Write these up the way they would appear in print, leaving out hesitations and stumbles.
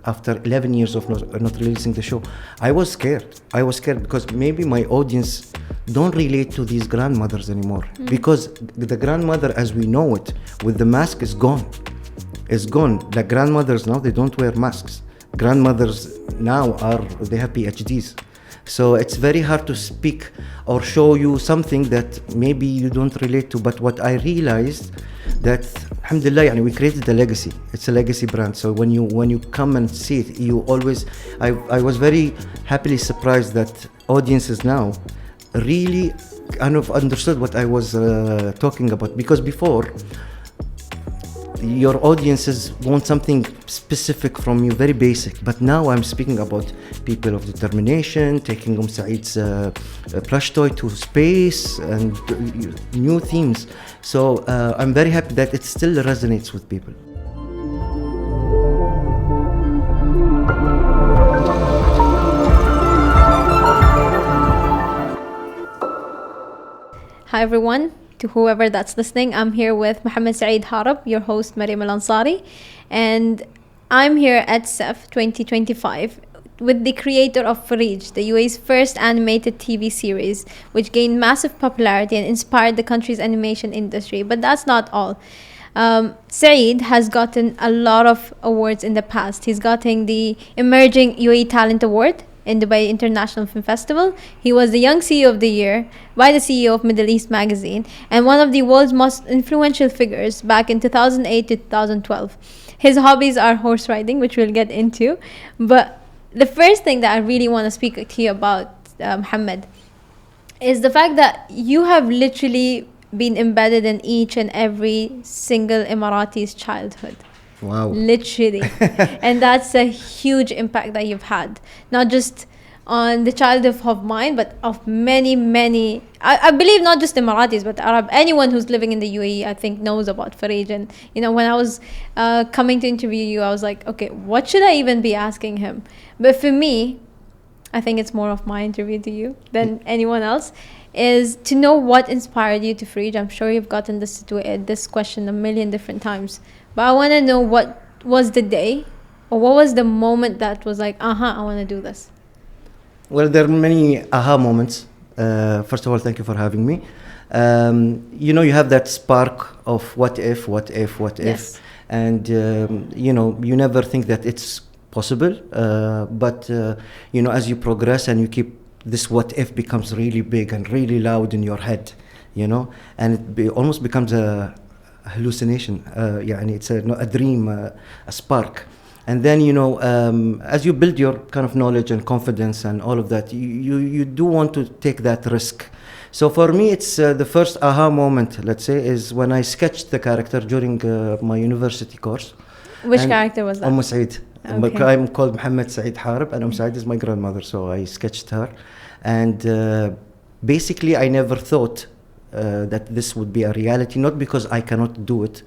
after 11 years of not releasing the show. I was scared because maybe my audience don't relate to these grandmothers anymore, because the grandmother as we know it with the mask is gone. The grandmothers now, they don't wear masks. Grandmothers now they have PhDs. So it's very hard to speak or show you something that maybe you don't relate to. But what I realized that, alhamdulillah, we created a legacy. It's a legacy brand. So when you come and see it, you always, I was very happily surprised that audiences now really kind of understood what I was talking about. Because before, your audiences want something specific from you, very basic. But now I'm speaking about people of determination, taking Saeed's plush toy to space and new themes. So I'm very happy that it still resonates with people. Hi everyone. To whoever that's listening, I'm here with Mohammed Saeed Harib, your host Maryam Al Ansari, and I'm here at SEF 2025 with the creator of FREEJ, the UAE's first animated TV series, which gained massive popularity and inspired the country's animation industry. But that's not all. Saeed has gotten a lot of awards in the past. He's gotten the Emerging UAE Talent Award in Dubai International Film Festival. He was the Young CEO of the Year by the CEO of Middle East Magazine and one of the world's most influential figures back in 2008 to 2012. His hobbies are horse riding, which we'll get into. But the first thing that I really want to speak to you about, Mohammed, is the fact that you have literally been embedded in each and every single Emirati's childhood. Wow. Literally. And that's a huge impact that you've had, not just on the child of mine, but of many, I believe not just Emiratis, but Arab, anyone who's living in the UAE, I think knows about FREEJ. And, when I was coming to interview you, I was like, okay, what should I even be asking him? But for me, I think it's more of my interview to you than anyone else, is to know what inspired you to FREEJ. I'm sure you've gotten this question a million different times. But I want to know what was the day or what was the moment that was like, I want to do this. Well, there are many aha moments. First of all, thank you for having me. You have that spark of what if. Yes. And, you never think that it's possible. But as you progress and you keep, this what if becomes really big and really loud in your head, and it almost becomes a hallucination. It's a dream, a spark. And then, as you build your kind of knowledge and confidence and all of that, you do want to take that risk. So for me, it's the first aha moment, let's say, is when I sketched the character during my university course. Which character was that? Um Saeed. Okay. I'm called Mohammed Saeed Harib, and Saeed is my grandmother, so I sketched her. And basically, I never thought that this would be a reality, not because I cannot do it.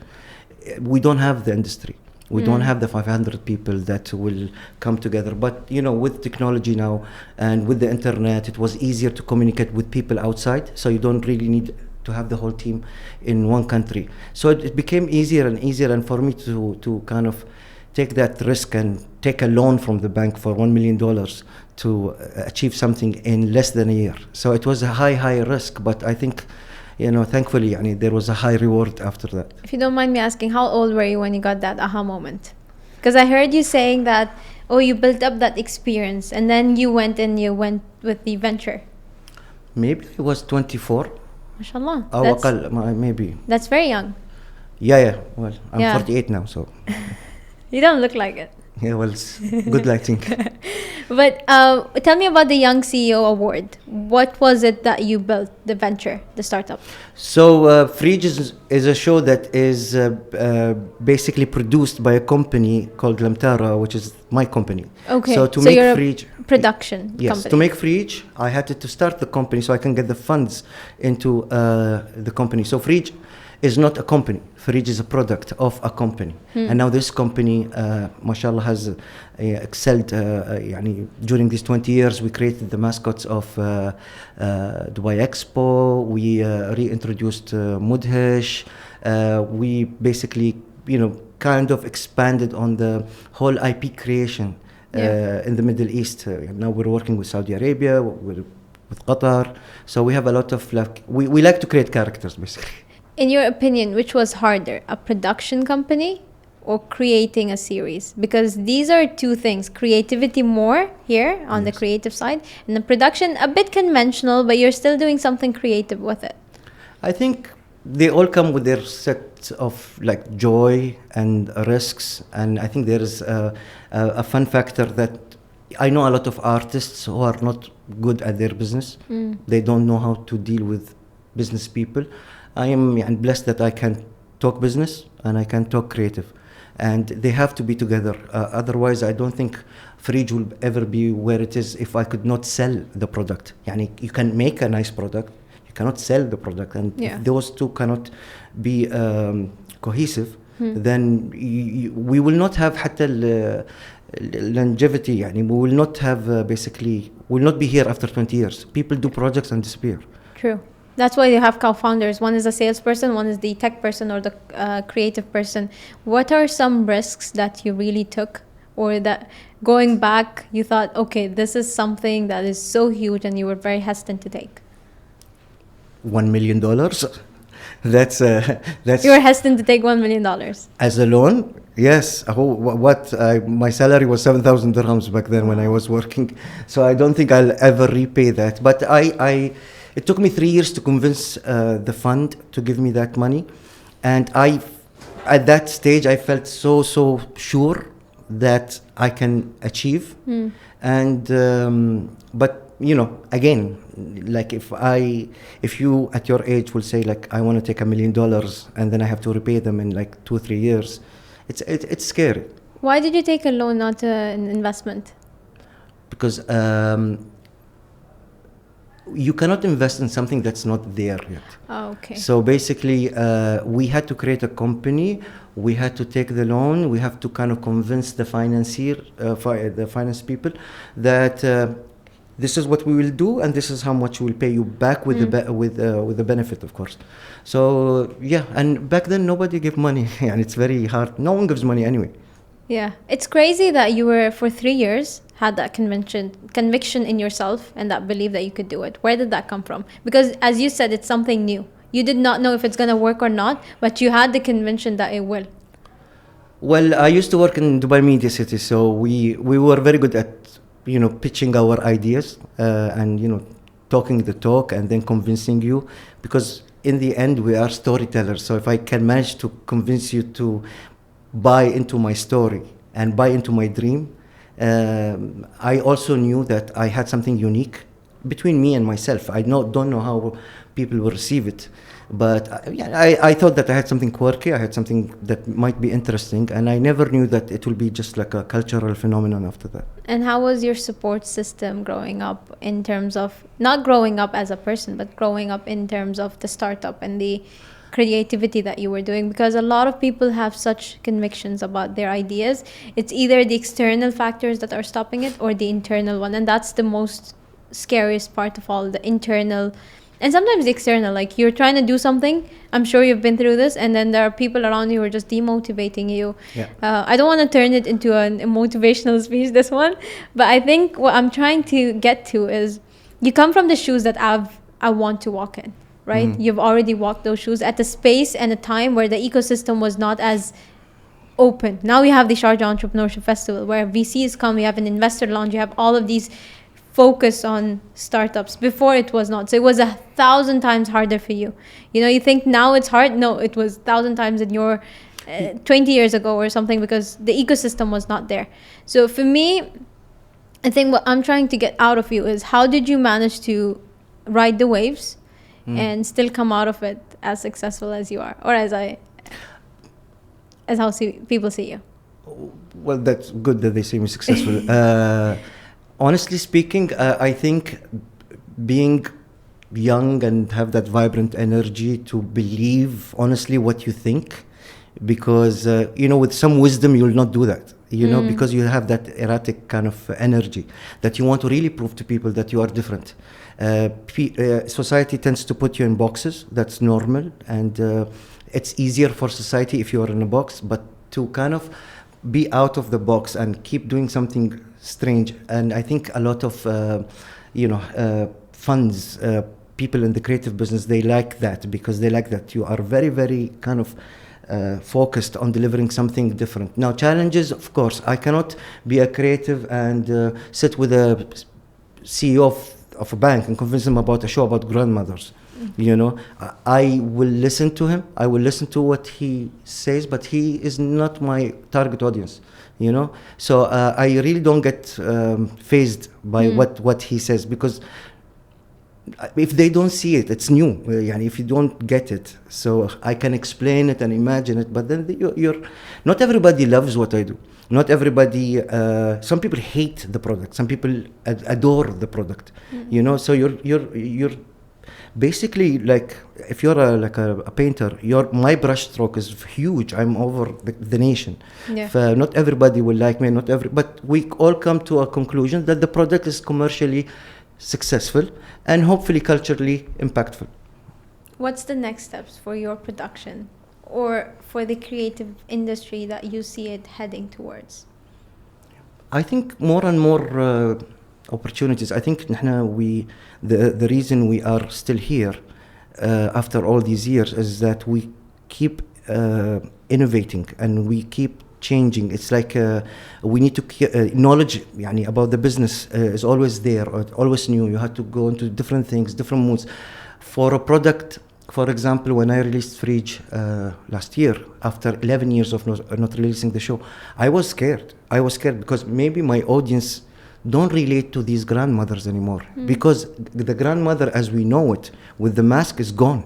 We don't have the industry. We don't have the 500 people that will come together. But, with technology now and with the internet, it was easier to communicate with people outside. So you don't really need to have the whole team in one country. So it became easier and easier. And for me to kind of take that risk and take a loan from the bank for $1 million to achieve something in less than a year. So it was a high risk. But I think, thankfully, there was a high reward after that. If you don't mind me asking, how old were you when you got that aha moment? Because I heard you saying that, you built up that experience and then you went with the venture. Maybe I was 24. MashaAllah. Maybe. That's very young. Yeah. Well, I'm 48 now, so. You don't look like it. Yeah, well, it's good lighting. But tell me about the Young CEO Award. What was it that you built, the venture, the startup? So FREEJ is a show that is basically produced by a company called Lammtara, which is my company. Okay. So to make FREEJ, production yes, company. To make FREEJ, I had to start the company so I can get the funds into the company. So FREEJ is not a company. FREEJ is a product of a company. And now this company, mashallah, has excelled. During these 20 years, we created the mascots of Dubai Expo. We reintroduced Mudhish. We basically, kind of expanded on the whole IP creation in the Middle East. Now we're working with Saudi Arabia, with Qatar. So we have a lot of, like, we like to create characters, basically. In your opinion, which was harder, a production company or creating a series? Because these are two things. Creativity more here on the creative side, and the production a bit conventional, but you're still doing something creative with it. I think they all come with their set of, like, joy and risks, and I think there is a fun factor that I know a lot of artists who are not good at their business. They don't know how to deal with business people. I am blessed that I can talk business and I can talk creative, and they have to be together. Otherwise, I don't think FREEJ will ever be where it is if I could not sell the product. You can make a nice product, you cannot sell the product, and if those two cannot be cohesive, then we will not have حتى longevity. We will not have basically, will not be here after 20 years. People do projects and disappear. True. That's why you have co-founders. One is a salesperson, one is the tech person or the creative person. What are some risks that you really took, or that going back you thought, okay, this is something that is so huge and you were very hesitant to take? $1 million. That's You were hesitant to take $1 million as a loan. Yes. My salary was 7,000 dirhams back then when I was working, so I don't think I'll ever repay that. But it took me 3 years to convince the fund to give me that money, and at that stage I felt so sure that I can achieve. And but again, like, if you at your age will say, like, I want to take $1 million and then I have to repay them in like 2 or 3 years, it's scary. Why did you take a loan, not an investment? Because you cannot invest in something that's not there yet. Oh, okay. So basically, we had to create a company. We had to take the loan. We have to kind of convince the financier, the finance people, that this is what we will do, and this is how much we'll pay you back with the benefit, of course. So yeah, and back then nobody gave money, and it's very hard. No one gives money anyway. Yeah, it's crazy that you were for 3 years had that conviction in yourself and that belief that you could do it. Where did that come from? Because as you said, it's something new. You did not know if it's going to work or not, but you had the conviction that it will. Well, I used to work in Dubai Media City, so we were very good at pitching our ideas and talking the talk and then convincing you, because in the end we are storytellers. So if I can manage to convince you to buy into my story and buy into my dream, I also knew that I had something unique between me and myself. I don't know how people will receive it, but I thought that I had something quirky. I had something that might be interesting, and I never knew that it will be just like a cultural phenomenon after that. And how was your support system growing up, in terms of not growing up as a person, but growing up in terms of the startup and the creativity that you were doing? Because a lot of people have such convictions about their ideas. It's either the external factors that are stopping it or the internal one, and that's the most scariest part of all, the internal and sometimes the external. Like, you're trying to do something, I'm sure you've been through this, and then there are people around you who are just demotivating you. I don't want to turn it into a motivational speech, this one, but I think what I'm trying to get to is, you come from the shoes that I want to walk in, right? You've already walked those shoes at a space and a time where the ecosystem was not as open. Now we have the Sharjah Entrepreneurship Festival where VCs come, we have an investor launch, you have all of these focus on startups. Before it was not. So it was 1,000 times harder for you. You think now it's hard? No, it was 1,000 times in your 20 years ago or something, because the ecosystem was not there. So for me, I think what I'm trying to get out of you is, how did you manage to ride the waves and still come out of it as successful as you are, or as how people see you? Well, that's good that they see me successful. Honestly speaking, I think being young and have that vibrant energy to believe honestly what you think, because with some wisdom you'll not do that, because you have that erratic kind of energy that you want to really prove to people that you are different. Society tends to put you in boxes. That's normal, and it's easier for society if you are in a box, but to kind of be out of the box and keep doing something strange. And I think a lot of funds, people in the creative business, they like that, because they like that you are very, very kind of focused on delivering something different. Now, challenges, of course, I cannot be a creative and sit with a CEO of a bank and convince him about a show about grandmothers. You know, I will listen to him, I will listen to what he says, but he is not my target audience, you know. So I really don't get fazed by what he says, because if they don't see it, it's new. If you don't get it, so I can explain it and imagine it, but then you're not everybody loves what I do. Not everybody. Some people hate the product. Some people adore the product. You know, so you're basically like, if you're a painter, my brush stroke is huge. I'm over the nation. Yeah. Not everybody will like me. But we all come to a conclusion that the product is commercially successful and hopefully culturally impactful. What's the next steps for your production or for the creative industry that you see it heading towards? I think more and more opportunities. I think the reason we are still here after all these years is that we keep innovating and we keep changing. It's like we need to knowledge about the business is always there, or always new. You have to go into different things, different moods. For a product, for example, when I released FREEJ last year, after 11 years of not releasing the show, I was scared. I was scared because maybe my audience don't relate to these grandmothers anymore, because the grandmother as we know it with the mask is gone.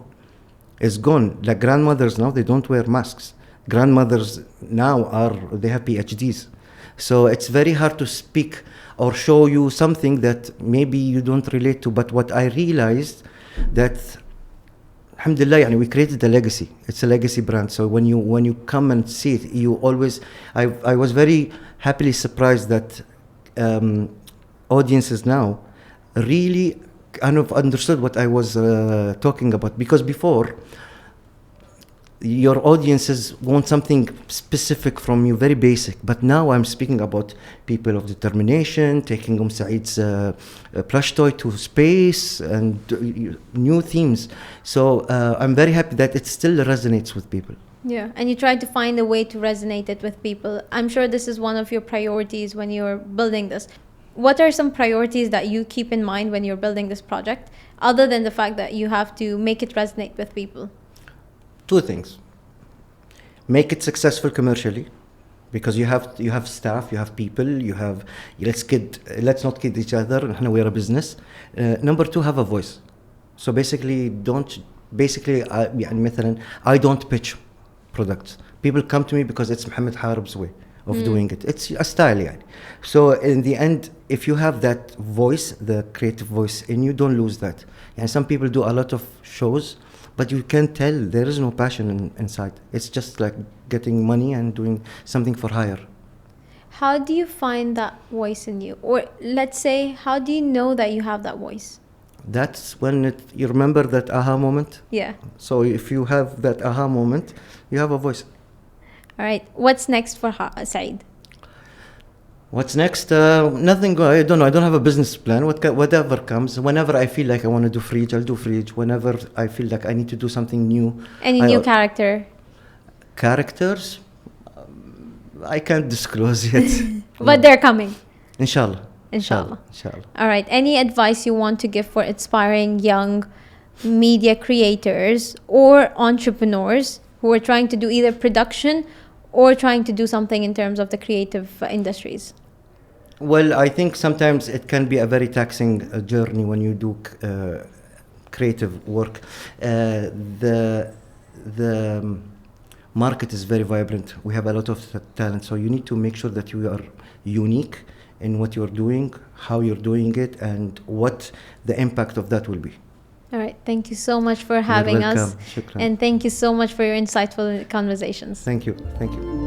It's gone. Like grandmothers now, they don't wear masks. Grandmothers now they have PhDs. So it's very hard to speak or show you something that maybe you don't relate to. But what I realized that, alhamdulillah, we created a legacy. It's a legacy brand. So when you come and see it, you always, I was very happily surprised that audiences now really kind of understood what I was talking about. Because before, your audiences want something specific from you, very basic. But now I'm speaking about people of determination, taking Saeed's plush toy to space and new themes. So I'm very happy that it still resonates with people. Yeah, and you try to find a way to resonate it with people. I'm sure this is one of your priorities when you're building this. What are some priorities that you keep in mind when you're building this project, other than the fact that you have to make it resonate with people? Two things. Make it successful commercially, because you have staff, you have people, let's not kid each other. We are a business. Number two, have a voice. So basically, I don't pitch products. People come to me because it's Mohammed Harib's way of doing it. It's a style. So in the end, if you have that voice, the creative voice in you, don't lose that. And some people do a lot of shows, but you can tell there is no passion inside. It's just like getting money and doing something for hire. How do you find that voice in you? Or let's say, how do you know that you have that voice? That's when you remember that aha moment. Yeah. So if you have that aha moment, you have a voice. All right. What's next for Saeed? What's next? Nothing. I don't know. I don't have a business plan. Whatever comes. Whenever I feel like I want to do FREEJ, I'll do FREEJ. Whenever I feel like I need to do something new. Any new character? Characters? I can't disclose yet. But they're coming. Inshallah. Inshallah. All right. Any advice you want to give for inspiring young media creators or entrepreneurs who are trying to do either production or trying to do something in terms of the creative industries? Well, I think sometimes it can be a very taxing journey when you do creative work. The market is very vibrant. We have a lot of talent, so you need to make sure that you are unique in what you're doing, how you're doing it, and what the impact of that will be. All right. Thank you so much for having us. Shukran. And thank you so much for your insightful conversations. Thank you. Thank you.